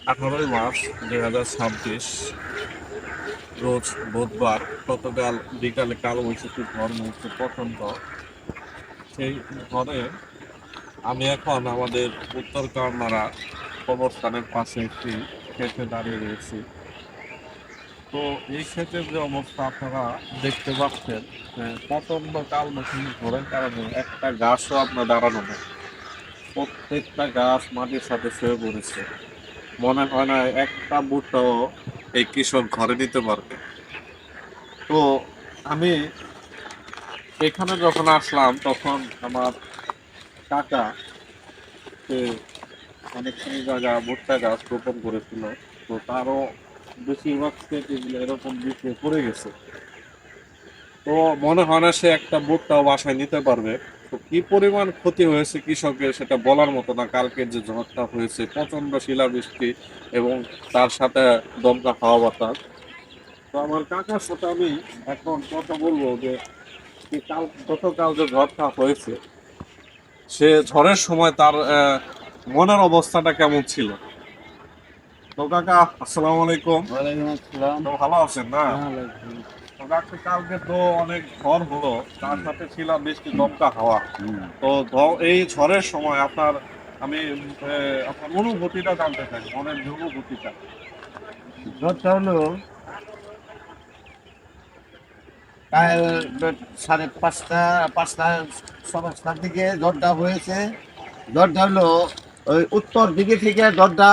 18ই March 2026 রোজ বুধবার গতকাল বিকালে কালবৈশাখী ঝড় মুহূর্তে প্রচণ্ড। সেই ঝড়ে আমি এখন আমাদের উত্তর কান্নাড়া কবরস্থানের পাশে একটি ক্ষেতে দাঁড়িয়ে রয়েছি। তো এই ক্ষেতের যে অবস্থা আপনারা দেখতে পাচ্ছেন, প্রচণ্ড কালবৈশাখী ঝড়ের কারণে একটা গাছও আপনার দাঁড়ানো নেই। প্রত্যেকটা গাছ মাটির সাথে শুয়ে পড়েছে। মনে হয় না একটা ভুট্টাও এই কৃষক ঘরে নিতে পারবে। তো আমি এখানে যখন আসলাম তখন আমার কাকা সে অনেকখানি জায়গা ভুট্টা গাছ রোপণ করেছিল। তো তারও বেশিরভাগ ক্ষেত এগুলো এরকম বিছড়ে পড়ে গেছে। তো মনে হয় না সে একটা ভুট্টাও বাসায় নিতে পারবে। তো কি পরিমাণ ক্ষতি হয়েছে কৃষকের সেটা বলার মতো না। কালকের যে ঝড়টা হয়েছে, প্রচন্ড শিলাবৃষ্টি এবং তার সাথে দমকা হাওয়া বাতাস। তো আমার কাকার সাথে আমি এখন কথা বলবো যে গতকাল যে ঝড়টা হয়েছে, সে ঝড়ের সময় তার মনের অবস্থাটা কেমন ছিল। তো কাকা, আসসালামু আলাইকুম। ওয়ালাইকুম আসসালাম। তো ভালো আছেন না? হ্যাঁ, আলাইকুম। তো কাকা, কালকে তো অনেক ঝড় হলো, তার সাথে ছিল বৃষ্টি দমকা হাওয়া। হুম। তো এই ঝড়ের সময় আমি আপনার অনুভূতিটা জানতে চাই, মনের যে অনুভূতিটা। জ্বরটা হলো প্রায় 5:30 5:30 দিকে জ্বরটা হয়েছে। জ্বরটা হলো ওই উত্তর দিকে থেকে জ্বরটা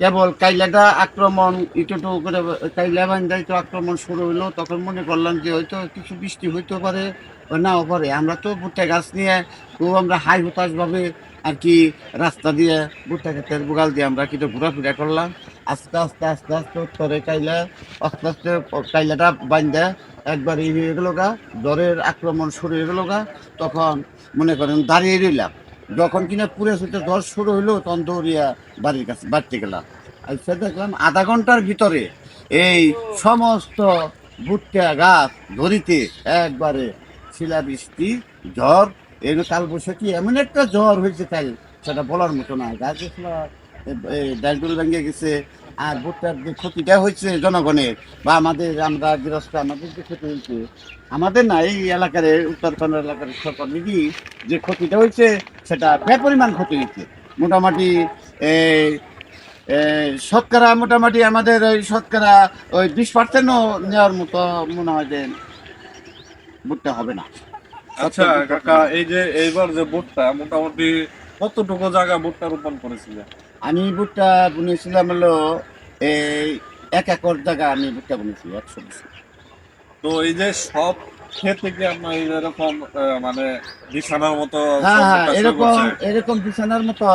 কেবল কাইলাটা আক্রমণ একটু একটু করে কাইলা বান্ধাই তো আক্রমণ শুরু হইলো। তখন মনে করলাম যে হয়তো কিছু বৃষ্টি হইতে পারে বা নাও পারে। আমরা তো ভুট্টা গাছ নিয়ে খুব আমরা হাই হতাশভাবে আর কি রাস্তা দিয়ে ভুট্টা ক্ষেতের বুগাল দিয়ে আমরা কিন্তু ঘোরাফেরা করলাম। আস্তে আস্তে আস্তে আস্তে উত্তরে কাইলা আস্তে আস্তে কাইলাটা বান্ধা একবার ই হয়ে গেল গা, জ্বরের আক্রমণ শুরু হয়ে গেল গা। তখন মনে করেন দাঁড়িয়ে রইলাম। যখন কিনা পুরে সুতে জ্বর শুরু হইলো তখন দৌড়িয়া বাড়ির কাছে বাড়তে গেলাম। আর সে দেখলাম আধা ঘন্টার ভিতরে এই সমস্ত ভুট্টা গাছ ধরিতে একবারে শিলাবৃষ্টি ঝড় এই কালবৈশাখী এমন একটা ঝড় হয়েছে তাই সেটা বলার মতো না। গাছ ডালডুল ভেঙে গেছে। আর ভুট্টার যে ক্ষতিটা হয়েছে জনগণের বা আমরা গৃহস্থ আমাদের যে ক্ষতি হয়েছে, আমাদের না এই এলাকার উত্তরখান্ড এলাকার সরকার মিলি যে ক্ষতিটা হয়েছে সেটা বেপরিমাণ ক্ষতি হয়েছে। মোটামুটি এই শতকরা মোটামুটি আমাদের ওই শতকরা ওই 20%ও নেওয়ার মতো মনে হয় যে ভুট্টা হবে না। আচ্ছা 70-20% কাকা, হবে। এই যে এইবার যে ভুট্টা মোটামুটি কতটুকু জায়গা ভুট্টা রোপণ করেছিলেন? আমি ভুট্টা বুনেছিলাম হলো এই 1 একর জায়গা আমি ভুট্টা বুনেছি 100 বছর। তো এই যে সব ক্ষেত্রে কি আপনার এরকম মানে বিছানার মতো হ্যাঁ সব হ্যাঁ, ভুট্টা শুয়ে এরকম পড়ছে? এরকম বিছানার মতো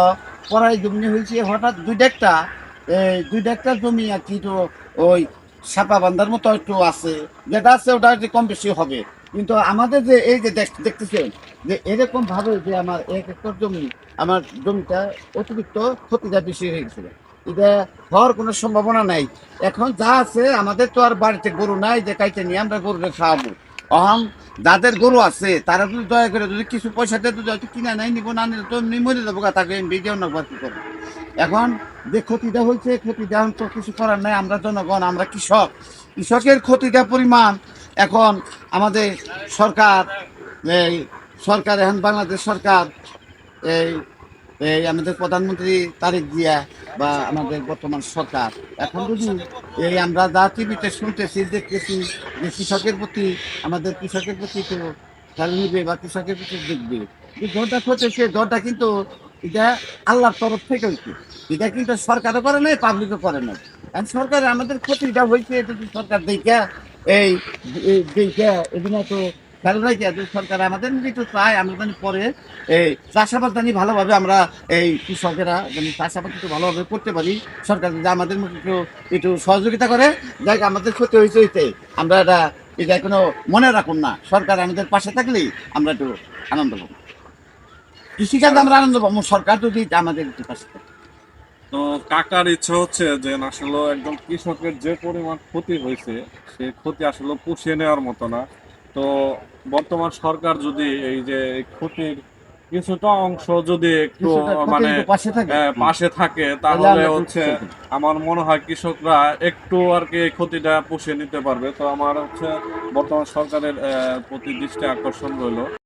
পড়াই জমি হয়েছে হঠাৎ দুই ডেকটা এই দুই ডেকটা জমি আর কি। তো ওই সাপা বান্ধার মতো একটু আছে, যেটা আছে ওটা একটু কম বেশি হবে। কিন্তু আমাদের যে এই যে দেখতেছেন যে এরকম ভাবে যে আমার 1 একর জমি, আমার জমিটা অতিরিক্ত ক্ষতিটা বেশি হয়ে গেছিল। এটা হওয়ার কোনো সম্ভাবনা নাই। এখন যা আছে আমাদের তো আর বাড়িতে গরু নাই যে কাইতে নিয়ে আমরা গরুকে খাওয়াবো। অহং যাদের গরু আছে তারা যদি দয়া করে যদি কিছু পয়সা দিয়ে যদি হয়তো কিনা নাই নিব, না নিলে তো এমনি মরে যাবো গা, তাকে ভিডিও না কি করবো। এখন যে ক্ষতিটা হয়েছে ক্ষতিটা এখন তো কিছু করার নাই। আমরা জনগণ, আমরা কৃষক, কৃষকের ক্ষতিটা পরিমাণ এখন আমাদের সরকার, এই সরকার এখন বাংলাদেশ সরকার, এই এই আমাদের প্রধানমন্ত্রী তারেক জিয়া বা আমাদের বর্তমান সরকার এখন যদি এই আমরা যা টিভিতে শুনতেছি দেখতেছি যে কৃষকের প্রতি, আমাদের কৃষকের প্রতি একটু খেয়াল নিবে বা কৃষকের প্রতি দেখবে। যে দরটা হচ্ছে দরটা কিন্তু এটা আল্লাহর তরফ থেকে হইছে। এটা কিন্তু সরকারও করে নাই, পাবলিকও করে নাই। কারণ সরকার আমাদের ক্ষতিটা হয়েছে এটা যদি সরকার দেখা এই দেখা এদিন তো খেয়াল রাখি যে সরকার আমাদের একটু চায় আমরা জানি পরে এই চাষাবাদ জানি ভালোভাবে আমরা এই কৃষকেরা যেন চাষাবাদ একটু ভালোভাবে করতে পারি। সরকার যদি আমাদের মধ্যে একটু একটু সহযোগিতা করে, যাই আমাদের ক্ষতি হয়েছে হইতে আমরা এটা কোনো মনে রাখুন না। সরকার আমাদের পাশে থাকলেই আমরা একটু আনন্দ পাবো, কৃষিকাজে আমরা আনন্দ পাবো, সরকার যদি আমাদের একটু পাশে থাকে। তো কাকার ইচ্ছা হচ্ছে যে আসলে একদম কৃষকের যে পরিমাণ ক্ষতি হয়েছে, সে ক্ষতি আসলে পুষিয়ে নেওয়ার মতো না। তো বর্তমান সরকার যদি এই যে এই ক্ষতির কিছুটা অংশ যদি একটু কিছুটা ক্ষতি মানে যদি পাশে থাকে পাশে থাকে তাহলে তাহলে আমরা হচ্ছে বুঝতে পারি। আমার মনে হয় কৃষকরা একটু আর কি এই ক্ষতিটা পুষিয়ে নিতে পারবে। তো আমার হচ্ছে বর্তমান সরকারের প্রতি দৃষ্টি আকর্ষণ রইলো।